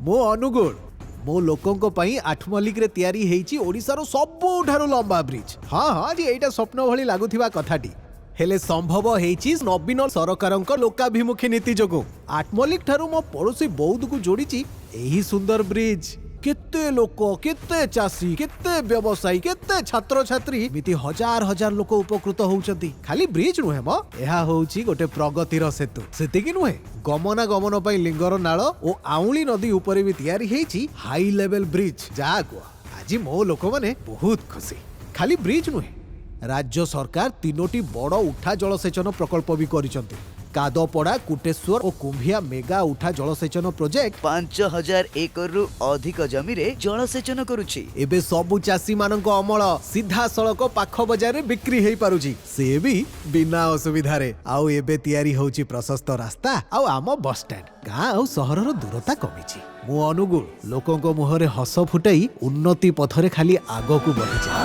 मो अनुगुण मो लोकों पई आठमल्लिक रे तयारी हेइची ओडिसारो सबुठारो लंबा ब्रिज। हाँ हाँ जी एटा स्वप्न भली लागुथिबा कथाटी हेले संभव हेइची नवीन सरकारक लोकाभिमुखी नीति जोगु। आठमल्लिक ठारू मो पड़ोसी बौद्ध को जोड़ीची एही सुंदर ब्रिज। केते लोक केते चाषी केते व्यवसायी केते छात्र छात्री मिति हजार हजार लोक उपकृत होउचंती। खाली ब्रिज नुहे म एहा होउची गोटे प्रगतिर सेतु। सेतिकी नुहे गमना गमन पई लिंगर नाळ ओ आउली नदी ऊपर भी तयारी हेइची हाई लेवल ब्रिज। जागो आज मो लोक माने बहुत खुशी। खाली ब्रिज नुहे राज्य सरकार 3टी बड़ उठा जलसेचन प्रकल्प भी करिसंती। कादपड़ा कुटेश्वर और कुंभिया मेगा उठा जलसेचन प्रोजेक्ट 5000 एकड़ रु अधिक जमी रे जलसेचन करुछि। एबे सबु चाषी मानक अमल सीधा सड़क पाख बजार रे बिक्री हेई पारुछि से भी बिना असुविधा रे। आउ एबे तयारी होउछि प्रशस्त रास्ता आउ आम बस स्टैंड। गाँ आउ सहर रो दूरता कमिछि। मु अनुगुण लोकों को मुहरे हस फुटाई उन्नति पथरे खाली आगो को बढ़ि जा।